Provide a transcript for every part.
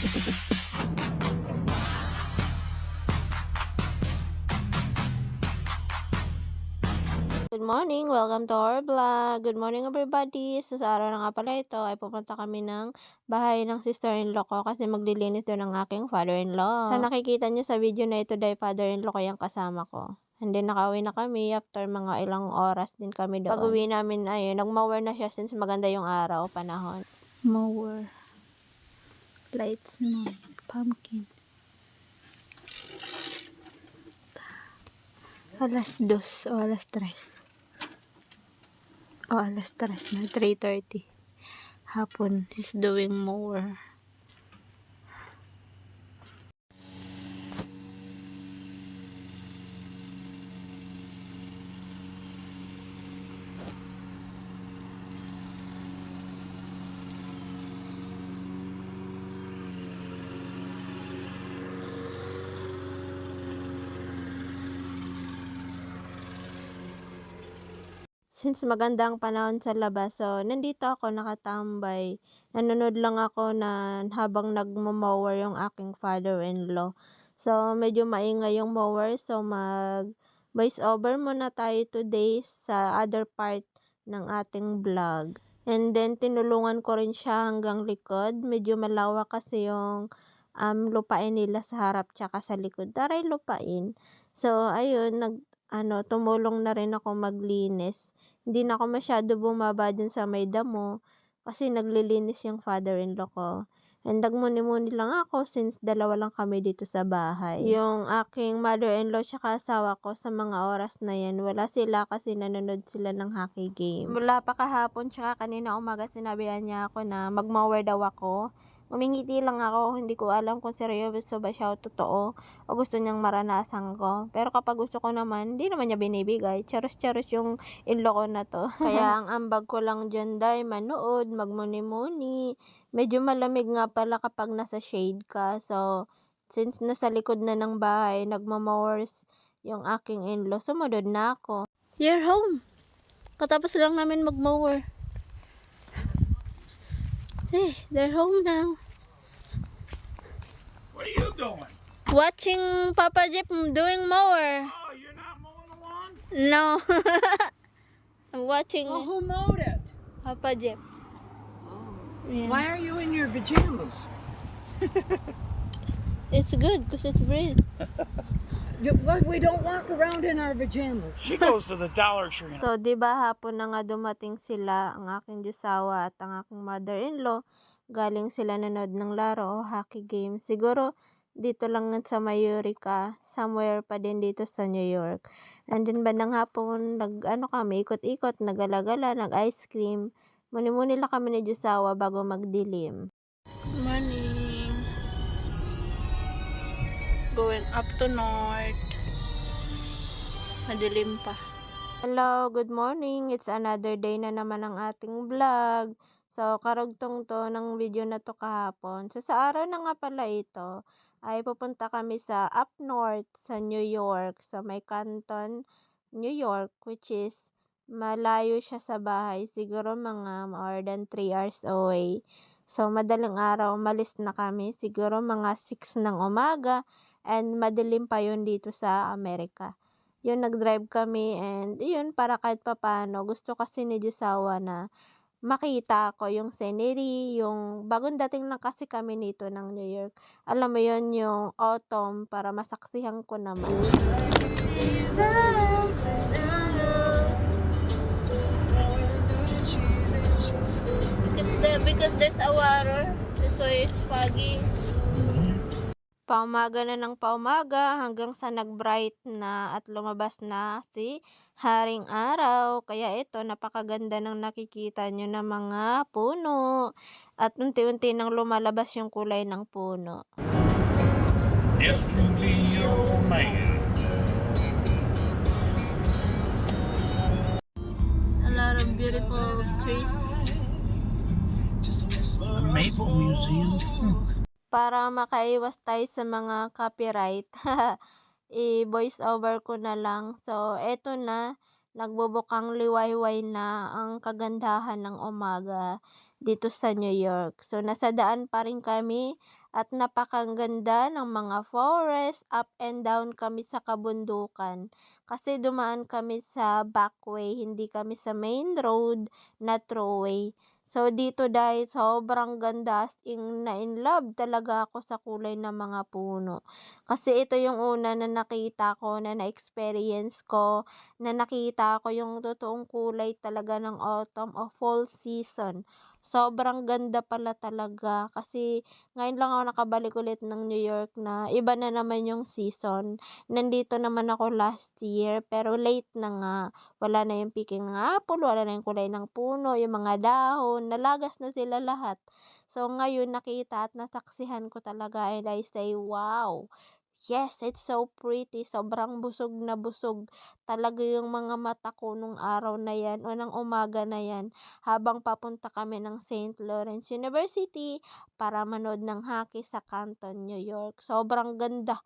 Good morning! Welcome to our vlog. Good morning everybody! So sa araw na nga pala ito ay pupunta kami ng bahay ng sister-in-law ko kasi maglilinis doon ng aking father-in-law. Sa nakikita nyo sa video na ito dahil father-in-law ko yung kasama ko. And then nakauwi na kami after mga ilang oras din kami doon. Pag-uwi namin ayun, nag-mower na siya since maganda yung araw, panahon. Mower. Lights na. Pumpkin. Alas 2 o alas 3. O alas 3 na. 3:30. Hapon. He's doing mower. Since maganda ang panahon sa labas, so nandito ako nakatambay. Nanonood lang ako na habang nagmo-mower yung aking father-in-law. So medyo maingay yung mower, so voice over muna tayo today sa other part ng ating vlog. And then tinulungan ko rin siya hanggang likod. Medyo malawak kasi yung lupain nila sa harap tsaka sa likod. Taray lupain. So ayun, tumulong na rin ako maglinis. Hindi na ako masyado bumaba dun sa may damo kasi naglilinis yung father-in-law ko. And nagmuni-muni lang ako since dalawa lang kami dito sa bahay. Yung aking mother-in-law tsaka asawa ko sa mga oras na yan, wala sila kasi nanonood sila ng hockey game. Mula pa kahapon tsaka kanina umaga sinabihan niya ako na mag-mower daw ako. Umingiti lang ako, hindi ko alam kung seryoso ba siya o totoo o gusto niyang maranasan ko. Pero kapag gusto ko naman, hindi naman niya binibigay. Charos-charos yung in-law ko na to. Kaya ang ambag ko lang dyan dahil manood, magmuni-muni. Medyo malamig nga pala kapag nasa shade ka. So, since nasa likod na ng bahay, nagmamowers yung aking in-law, sumunod na ako. You're home. Katapos lang namin mag-mower. Hey, they're home now. What are you doing? Watching Papa Jeff doing mower. Oh, you're not mowing the lawn? No. I'm watching Well, who mowed it? Papa Jeff. Yeah. Why are you in your pajamas? It's good because it's breeze. We don't walk around in our pajamas. She goes to the Dollar Tree. So, di ba hapon na nga dumating sila, ang aking jusawa at ang aking mother-in-law. Galing sila nanood ng laro o hockey game. Siguro, dito lang sa Mayurica, somewhere pa din dito sa New York. And then bandang hapon, kami, ikot-ikot, nagala-gala, nag-ice cream. Muni-muni lang kami ni jusawa bago magdilim. Morning. Going up to north. Madilim pa. Hello, good morning. It's another day na naman ang ating vlog. So, karugtong to ng video na to kahapon. So, sa araw na nga pala ito, ay pupunta kami sa up north sa New York, sa may Canton, New York, which is malayo siya sa bahay. Siguro mga more than 3 hours away. So, madaling araw, umalis na kami. Siguro mga 6 ng umaga and madilim pa yun dito sa Amerika. Yun, nag-drive kami and yun, para kahit papano, gusto kasi ni Jusawa na makita ko yung scenery, yung bagong dating lang kasi kami nito ng New York. Alam mo yun, yung autumn, para masaksihan ko naman. Because there's a water, that's why it's foggy. Paumaga na ng paumaga hanggang sa nag-bright na at lumabas na si Haring Araw. Kaya ito, napakaganda ng nakikita nyo na mga puno. At unti-unti nang lumalabas yung kulay ng puno. Yes, to be your man. A lot of beautiful trees. The Maple Museum. Para makaiwas tayo sa mga copyright, i-voice over ko na lang. So, eto na, nagbubukang liwayway na ang kagandahan ng umaga. dito sa New York. So nasa daan pa rin kami at napakaganda ng mga forest, up and down kami sa kabundukan. Kasi dumaan kami sa backway, hindi kami sa main road na throughway. So dito dahil sobrang ganda, as in na-inlove talaga ako sa kulay ng mga puno. Kasi ito yung una na nakita ko, na na-experience ko, na nakita ko yung totoong kulay talaga ng autumn o fall season. Sobrang ganda pala talaga kasi ngayon lang ako nakabalik ulit ng New York na iba na naman yung season. Nandito naman ako last year pero late na nga. Wala na yung picking ng apple, wala na yung kulay ng puno, yung mga dahon, nalagas na sila lahat. So ngayon nakita at nasaksihan ko talaga and I say, wow! Yes, it's so pretty. Sobrang busog na busog talaga yung mga mata ko nung araw na yan o ng umaga na yan habang papunta kami ng St. Lawrence University para manood ng hockey sa Canton, New York. Sobrang ganda.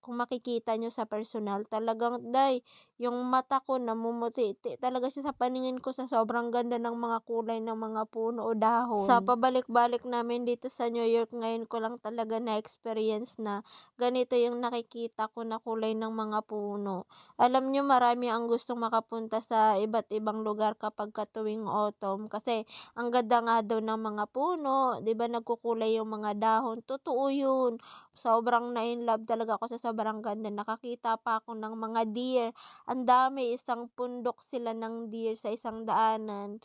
Kung makikita nyo sa personal, talagang day, yung mata ko namumuti talaga siya sa paningin ko sa sobrang ganda ng mga kulay ng mga puno o dahon. Sa pabalik-balik namin dito sa New York, ngayon ko lang talaga na-experience na ganito yung nakikita ko na kulay ng mga puno. Alam nyo, marami ang gustong makapunta sa iba't ibang lugar kapag katuwing autumn kasi ang ganda nga daw ng mga puno, 'di ba nagkukulay yung mga dahon. Totoo yun. Sobrang na-inlove talaga ako sa sobrang ganda. Nakakita pa ako ng mga deer. Ang dami, isang pundok sila ng deer sa isang daanan.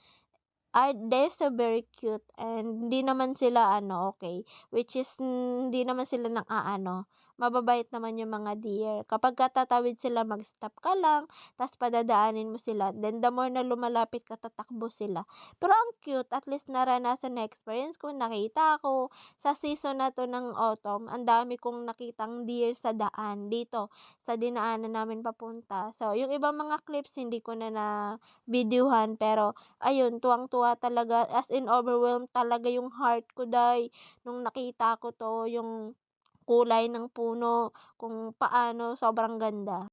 They're so very cute and hindi naman sila okay, which is hindi naman sila nang-aano, mababait naman yung mga deer. Kapagka tatawid sila mag-stop ka lang, ta's padadaanin mo sila, then the more na lumalapit ka tatakbo sila. Pero ang cute, at least naranasan na experience ko, nakita ko. Sa season na 'to ng autumn, ang dami kong nakitang deer sa daan dito, sa dinaanan namin papunta. So yung ibang mga clips hindi ko na na-videohan pero ayun, tuwang-tuwa talaga, as in overwhelmed talaga yung heart ko day, nung nakita ko 'to, yung kulay ng puno, kung paano sobrang ganda.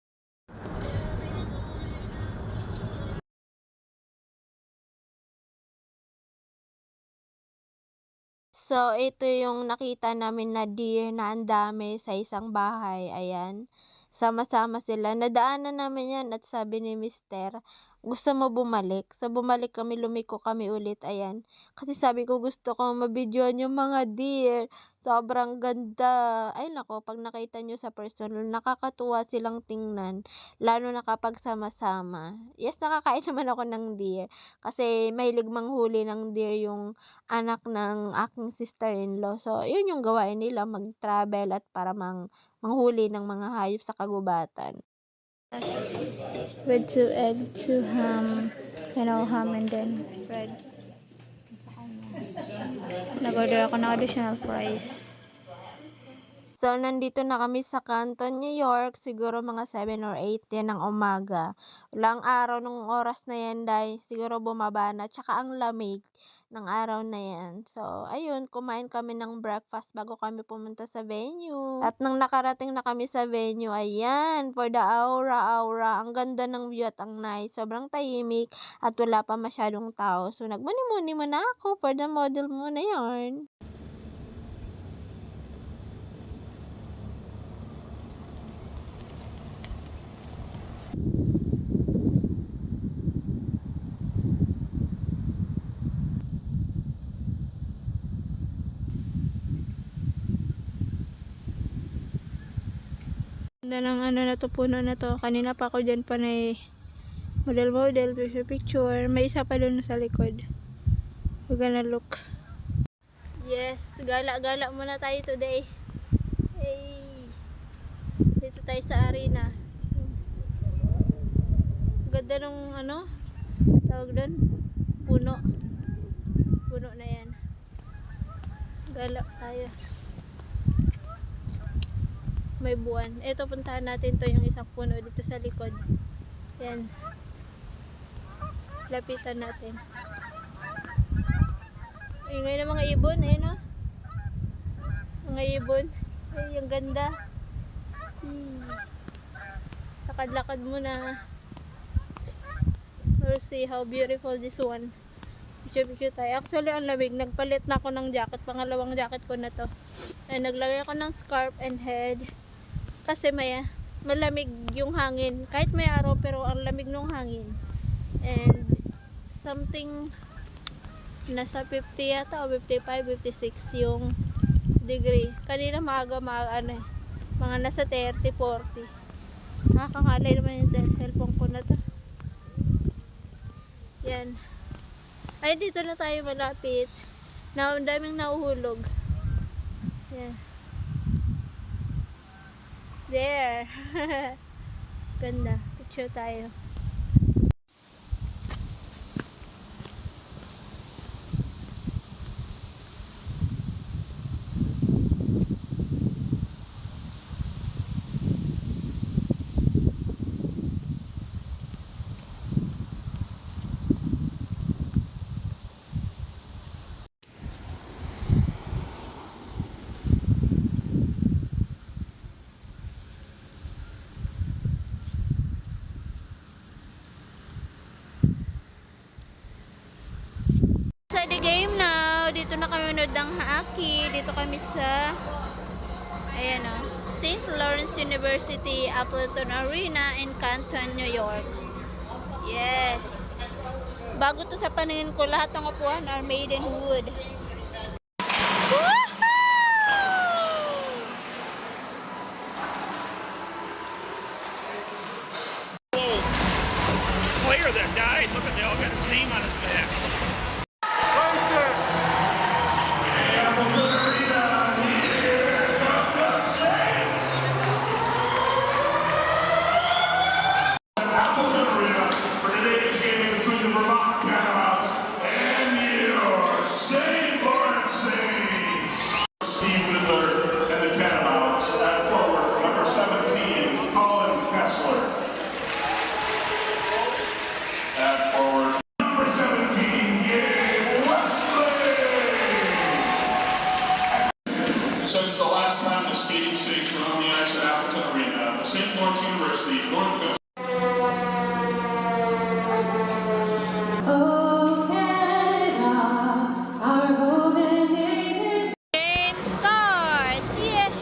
So, ito yung nakita namin na deer na ang dami sa isang bahay, ayan. Sama-sama sila. Nadaanan namin yan at sabi ni mister, gusto mo bumalik? So, bumalik kami, lumiko kami ulit, ayan. Kasi sabi ko gusto ko mabidyoan yung mga deer. Sobrang ganda. Ay nako, pag nakita nyo sa personal, nakakatuwa silang tingnan. Lalo na kapag sama-sama. Yes, nakakain naman ako ng deer. Kasi mahilig manghuli ng deer yung anak ng aking sister-in-law. So, yun yung gawain nila, mag-travel at para manghuli ng mga hayop sa kagubatan. With 2 egg, 2 ham, ham and then bread. Nag-order ako ng additional fries. So, nandito na kami sa Canton, New York. Siguro mga 7 or 8 yan ng umaga. Walang araw nung oras na yan dahil siguro bumaba na. Tsaka ang lamig ng araw na yan. So, ayun, kumain kami ng breakfast bago kami pumunta sa venue. At nang nakarating na kami sa venue, ayan, for the aura. Ang ganda ng view at ang nice. Sobrang tahimik at wala pa masyadong tao. So, nagmuni-muni muna ako for the model muna yarn. Ganda ng na to, puno na to. Kanina pa ako dyan pa na model, picture. May isa pa dun sa likod. We're gonna look. Yes, gala-gala muna tayo today. Hey, dito tayo sa arena. Ganda nung tawag doon, puno na yan. Gala tayo. May buwan. Ito, puntahan natin to, yung isang puno dito sa likod. Yan. Lapitan natin. Ingay ng mga ibon, mga ibon. Ay, ang ganda. Lakad-lakad muna. We'll see how beautiful this one. Picture tayo. Actually, ang lamig. Nagpalit na ako ng jacket. Pangalawang jacket ko na to. Ay, naglagay ako ng scarf and head. Kasi malamig yung hangin. Kahit may araw, pero ang lamig ng hangin. And something nasa 50 yata o 55, 56 yung degree. Kanina mga nasa 30, 40. Nakakangalay naman yung cellphone ko na to. Yan. Ay, dito na tayo malapit. Ang daming nauhulog. Yan. There. Ganda. Picture tayo. Sa the game now, dito na kami manood ng hockey. Dito kami sa ayan o, St. Lawrence University Appleton Arena in Canton, New York. Yes. Bago to sa paningin ko, lahat ng upuan are made in wood. Player that died. Look at they all got his name on his back. Appleton Arena for today's game between the Vermont Catamounts and your St. Lawrence Saints. Steve Midler and the Catamounts at forward, number 17, Colin Kessler. At forward, number 17, Gabe Wesley. Since the last time the Speeding Saints were on the ice at Appleton Arena, the St. Lawrence University Northwest Game start! Yay!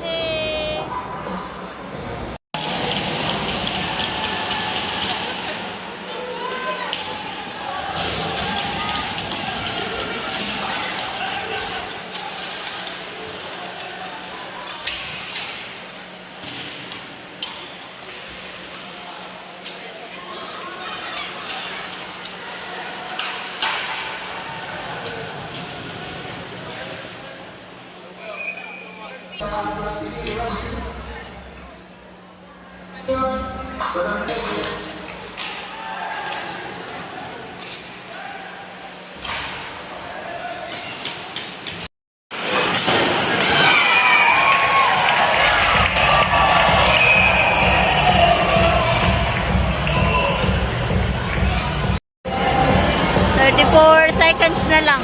Seconds na lang.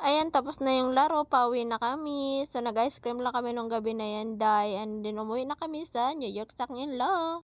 Ayan, tapos na yung laro, pauwi na kami. So, nag-ice cream lang kami nung gabi na yan, and then umuwi na kami sa New York sa aking in-law.